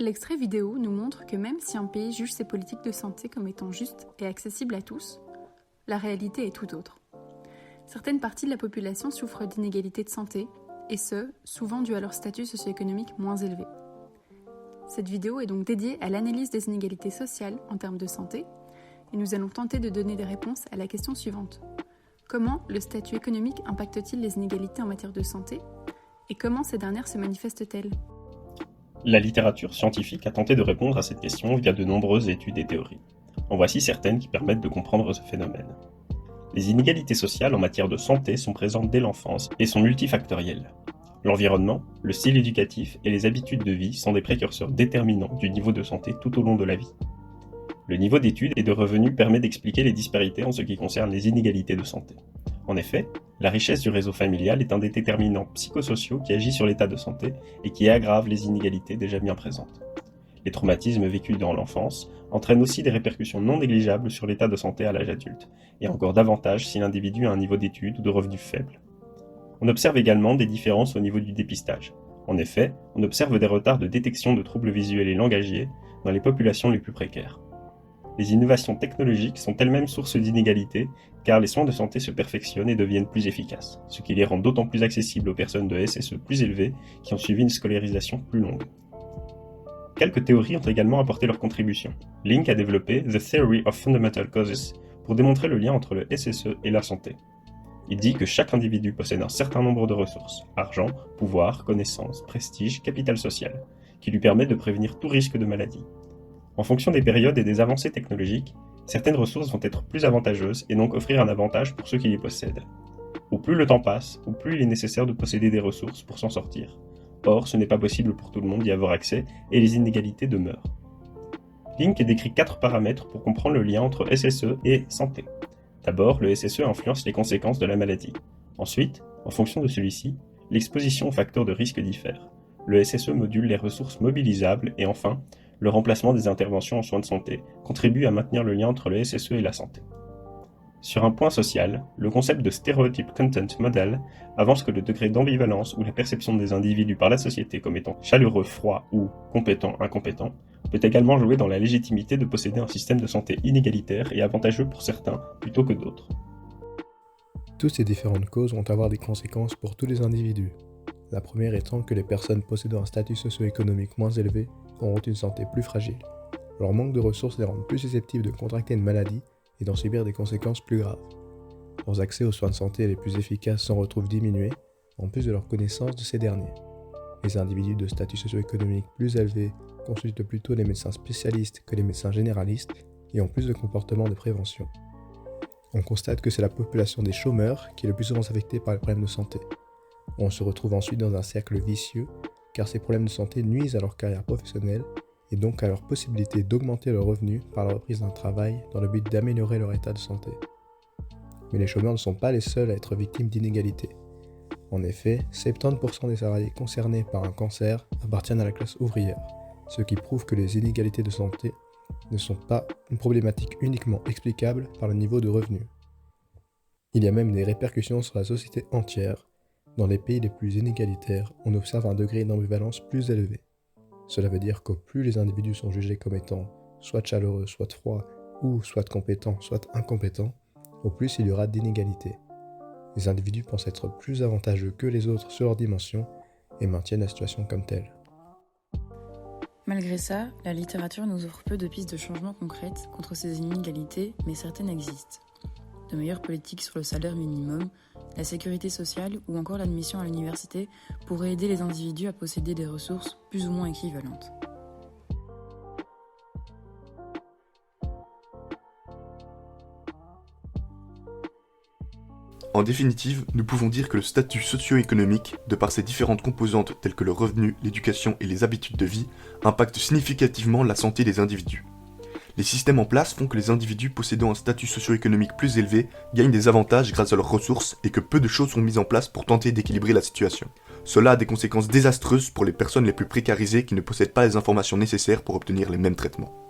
L'extrait vidéo nous montre que même si un pays juge ses politiques de santé comme étant justes et accessibles à tous, la réalité est tout autre. Certaines parties de la population souffrent d'inégalités de santé, et ce, souvent dû à leur statut socio-économique moins élevé. Cette vidéo est donc dédiée à l'analyse des inégalités sociales en termes de santé, et nous allons tenter de donner des réponses à la question suivante. Comment le statut économique impacte-t-il les inégalités en matière de santé, et comment ces dernières se manifestent-elles ? La littérature scientifique a tenté de répondre à cette question via de nombreuses études et théories. En voici certaines qui permettent de comprendre ce phénomène. Les inégalités sociales en matière de santé sont présentes dès l'enfance et sont multifactorielles. L'environnement, le style éducatif et les habitudes de vie sont des précurseurs déterminants du niveau de santé tout au long de la vie. Le niveau d'études et de revenus permet d'expliquer les disparités en ce qui concerne les inégalités de santé. En effet, la richesse du réseau familial est un des déterminants psychosociaux qui agit sur l'état de santé et qui aggrave les inégalités déjà bien présentes. Les traumatismes vécus dans l'enfance entraînent aussi des répercussions non négligeables sur l'état de santé à l'âge adulte, et encore davantage si l'individu a un niveau d'études ou de revenus faible. On observe également des différences au niveau du dépistage. En effet, on observe des retards de détection de troubles visuels et langagiers dans les populations les plus précaires. Les innovations technologiques sont elles-mêmes source d'inégalités, car les soins de santé se perfectionnent et deviennent plus efficaces, ce qui les rend d'autant plus accessibles aux personnes de SSE plus élevées qui ont suivi une scolarisation plus longue. Quelques théories ont également apporté leur contribution. Link a développé The Theory of Fundamental Causes pour démontrer le lien entre le SSE et la santé. Il dit que chaque individu possède un certain nombre de ressources, argent, pouvoir, connaissances, prestige, capital social, qui lui permet de prévenir tout risque de maladie. En fonction des périodes et des avancées technologiques, certaines ressources vont être plus avantageuses et donc offrir un avantage pour ceux qui les possèdent. Au plus le temps passe, au plus il est nécessaire de posséder des ressources pour s'en sortir. Or, ce n'est pas possible pour tout le monde d'y avoir accès et les inégalités demeurent. Link décrit 4 paramètres pour comprendre le lien entre SSE et santé. D'abord, le SSE influence les conséquences de la maladie. Ensuite, en fonction de celui-ci, l'exposition aux facteurs de risque diffère. Le SSE module les ressources mobilisables et enfin, le remplacement des interventions en soins de santé contribue à maintenir le lien entre le SSE et la santé. Sur un point social, le concept de Stereotype Content Model avance que le degré d'ambivalence ou la perception des individus par la société comme étant chaleureux, froid ou compétent, incompétent peut également jouer dans la légitimité de posséder un système de santé inégalitaire et avantageux pour certains plutôt que d'autres. Toutes ces différentes causes vont avoir des conséquences pour tous les individus. La première étant que les personnes possédant un statut socio-économique moins élevé auront une santé plus fragile. Leur manque de ressources les rend plus susceptibles de contracter une maladie et d'en subir des conséquences plus graves. Leurs accès aux soins de santé les plus efficaces s'en retrouvent diminués, en plus de leur connaissance de ces derniers. Les individus de statut socio-économique plus élevé consultent plutôt les médecins spécialistes que les médecins généralistes et ont plus de comportements de prévention. On constate que c'est la population des chômeurs qui est le plus souvent affectée par les problèmes de santé. On se retrouve ensuite dans un cercle vicieux, car ces problèmes de santé nuisent à leur carrière professionnelle et donc à leur possibilité d'augmenter leurs revenus par la reprise d'un travail dans le but d'améliorer leur état de santé. Mais les chômeurs ne sont pas les seuls à être victimes d'inégalités. En effet, 70% des salariés concernés par un cancer appartiennent à la classe ouvrière, ce qui prouve que les inégalités de santé ne sont pas une problématique uniquement explicable par le niveau de revenus. Il y a même des répercussions sur la société entière. Dans les pays les plus inégalitaires, on observe un degré d'ambivalence plus élevé. Cela veut dire qu'au plus les individus sont jugés comme étant soit chaleureux, soit froids, ou soit compétents, soit incompétents, au plus il y aura d'inégalités. Les individus pensent être plus avantageux que les autres sur leur dimension et maintiennent la situation comme telle. Malgré ça, la littérature nous offre peu de pistes de changement concrètes contre ces inégalités, mais certaines existent. De meilleures politiques sur le salaire minimum, la sécurité sociale ou encore l'admission à l'université pourraient aider les individus à posséder des ressources plus ou moins équivalentes. En définitive, nous pouvons dire que le statut socio-économique, de par ses différentes composantes telles que le revenu, l'éducation et les habitudes de vie, impacte significativement la santé des individus. Les systèmes en place font que les individus possédant un statut socio-économique plus élevé gagnent des avantages grâce à leurs ressources et que peu de choses sont mises en place pour tenter d'équilibrer la situation. Cela a des conséquences désastreuses pour les personnes les plus précarisées qui ne possèdent pas les informations nécessaires pour obtenir les mêmes traitements.